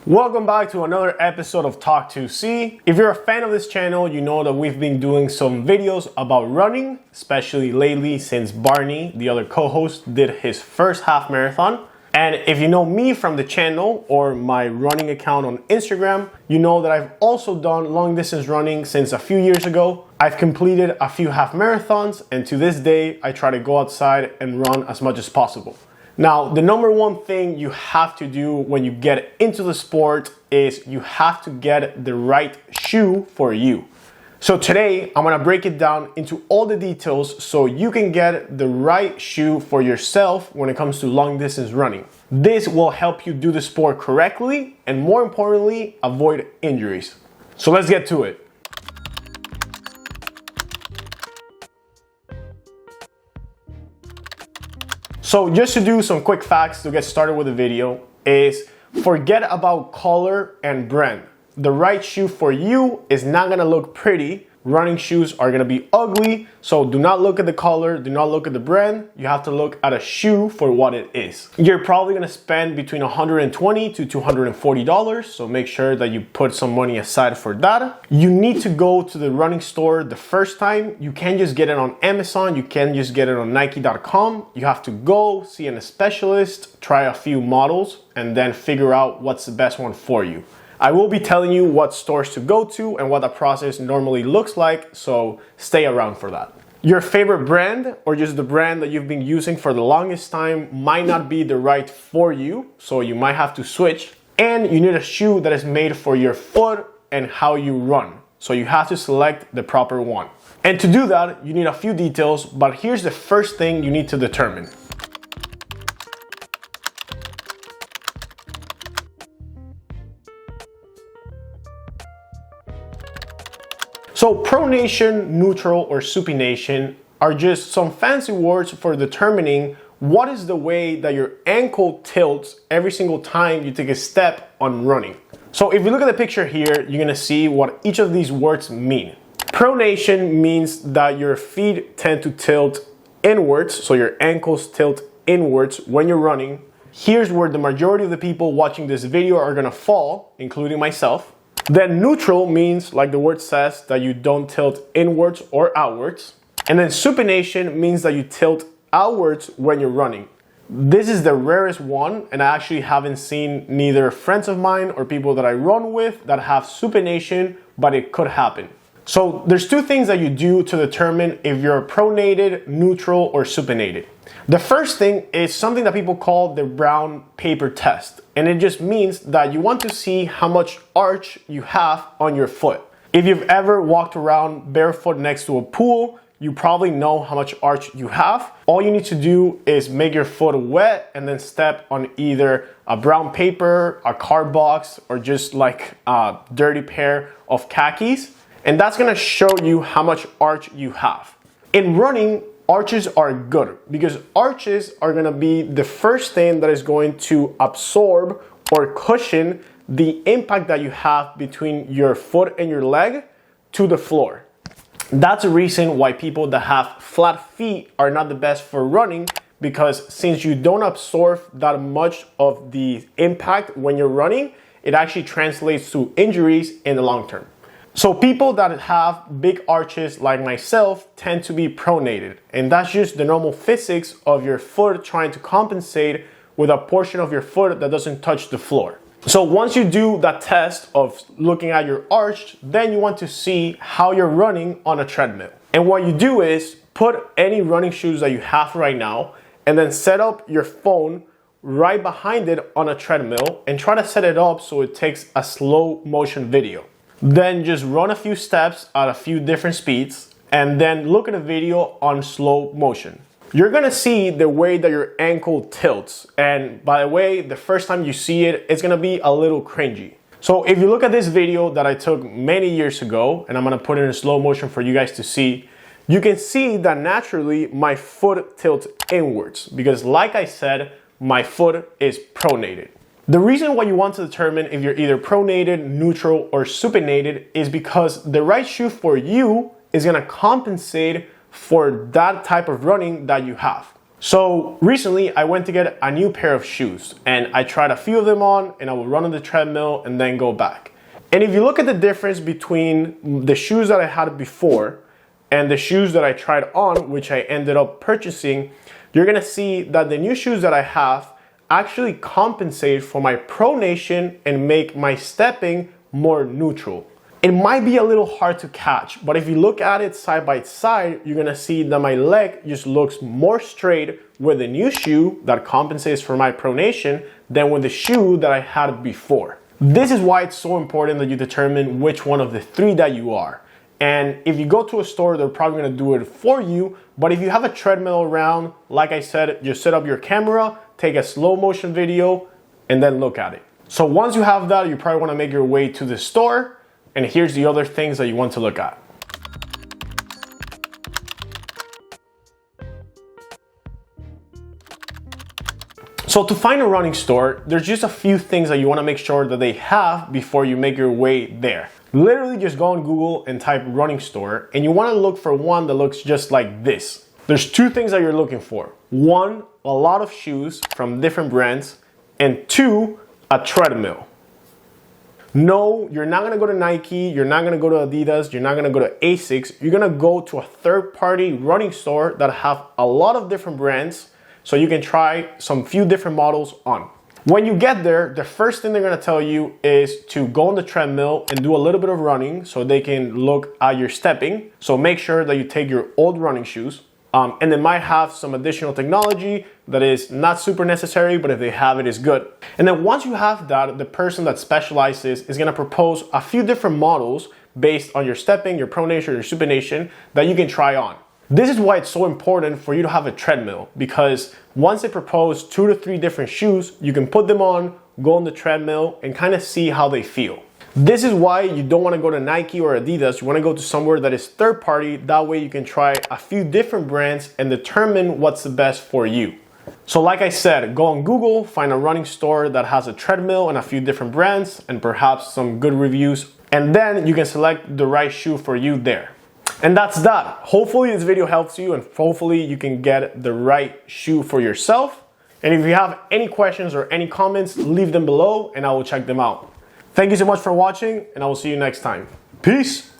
Welcome back to another episode of Talk to See. If you're a fan of this channel, you know that we've been doing some videos about running, especially lately since Barney, the other co-host, did his first half marathon. And if you know me from the channel or my running account on Instagram, you know that I've also done long distance running since a few years ago. I've completed a few half marathons, and to this day, I try to go outside and run as much as possible. Now, the number one thing you have to do when you get into the sport is you have to get the right shoe for you. So today, I'm gonna break it down into all the details so you can get the right shoe for yourself when it comes to long distance running. This will help you do the sport correctly and, more importantly, avoid injuries. So let's get to it. So just to do some quick facts to get started with the video is forget about color and brand. The right shoe for you is not gonna look pretty. Running shoes are gonna be ugly, so do not look at the color, do not look at the brand. You have to look at a shoe for what it is. You're probably gonna spend between $120 to $240, so make sure that you put some money aside for that. You need to go to the running store the first time. You can't just get it on Amazon, you can't just get it on Nike.com. You have to go see a specialist, try a few models, and then figure out what's the best one for you. I will be telling you what stores to go to and what the process normally looks like, so stay around for that. Your favorite brand or just the brand that you've been using for the longest time might not be the right for you, so you might have to switch. And you need a shoe that is made for your foot and how you run, so you have to select the proper one. And to do that, you need a few details, but here's the first thing you need to determine. So pronation, neutral, or supination are just some fancy words for determining what is the way that your ankle tilts every single time you take a step on running. So if you look at the picture here, you're gonna see what each of these words mean. Pronation means that your feet tend to tilt inwards, so your ankles tilt inwards when you're running. Here's where the majority of the people watching this video are gonna fall, including myself. Then neutral means, like the word says, that you don't tilt inwards or outwards. And then supination means that you tilt outwards when you're running. This is the rarest one, and I actually haven't seen neither friends of mine or people that I run with that have supination, but it could happen. So there's two things that you do to determine if you're pronated, neutral, or supinated. The first thing is something that people call the brown paper test. And it just means that you want to see how much arch you have on your foot. If you've ever walked around barefoot next to a pool, you probably know how much arch you have. All you need to do is make your foot wet and then step on either a brown paper, a card box, or just like a dirty pair of khakis. And that's gonna show you how much arch you have. In running, arches are good because arches are gonna be the first thing that is going to absorb or cushion the impact that you have between your foot and your leg to the floor. That's the reason why people that have flat feet are not the best for running, because since you don't absorb that much of the impact when you're running, it actually translates to injuries in the long term. So people that have big arches like myself tend to be pronated, and that's just the normal physics of your foot trying to compensate with a portion of your foot that doesn't touch the floor. So once you do that test of looking at your arch, then you want to see how you're running on a treadmill. And what you do is put any running shoes that you have right now and then set up your phone right behind it on a treadmill and try to set it up so it takes a slow motion video. Then just run a few steps at a few different speeds and then look at a video on slow motion. You're gonna see the way that your ankle tilts. And by the way, the first time you see it, it's gonna be a little cringy. So if you look at this video that I took many years ago, and I'm gonna put it in slow motion for you guys to see, you can see that naturally my foot tilts inwards because, like I said, my foot is pronated. The reason why you want to determine if you're either pronated, neutral, or supinated is because the right shoe for you is gonna compensate for that type of running that you have. So recently I went to get a new pair of shoes and I tried a few of them on and I would run on the treadmill and then go back. And if you look at the difference between the shoes that I had before and the shoes that I tried on, which I ended up purchasing, you're gonna see that the new shoes that I have actually compensate for my pronation and make my stepping more neutral. It might be a little hard to catch, but if you look at it side by side, you're gonna see that my leg just looks more straight with the new shoe that compensates for my pronation than with the shoe that I had before. This is why it's so important that you determine which one of the three that you are. And if you go to a store, they're probably gonna do it for you, but if you have a treadmill around, like I said, just set up your camera, take a slow motion video, and then look at it. So once you have that, you probably wanna make your way to the store. And here's the other things that you want to look at. So to find a running store, there's just a few things that you want to make sure that they have before you make your way there. Literally just go on Google and type running store and you want to look for one that looks just like this. There's two things that you're looking for. One, a lot of shoes from different brands, and two, a treadmill. No, you're not gonna go to Nike, you're not gonna go to Adidas, you're not gonna go to Asics, you're gonna go to a third-party running store that have a lot of different brands so you can try some few different models on. When you get there, the first thing they're gonna tell you is to go on the treadmill and do a little bit of running so they can look at your stepping. So make sure that you take your old running shoes. And they might have some additional technology that is not super necessary, but if they have it, is good. And then once you have that, the person that specializes is gonna propose a few different models based on your stepping, your pronation, your supination that you can try on. This is why it's so important for you to have a treadmill, because once they propose 2 to 3 different shoes, you can put them on, go on the treadmill, and kind of see how they feel. This is why you don't want to go to Nike or Adidas. You want to go to somewhere that is third party. That way you can try a few different brands and determine what's the best for you. So like I said, go on Google, find a running store that has a treadmill and a few different brands and perhaps some good reviews. And then you can select the right shoe for you there. And that's that. Hopefully this video helps you and hopefully you can get the right shoe for yourself. And if you have any questions or any comments, leave them below and I will check them out. Thank you so much for watching, and I will see you next time. Peace!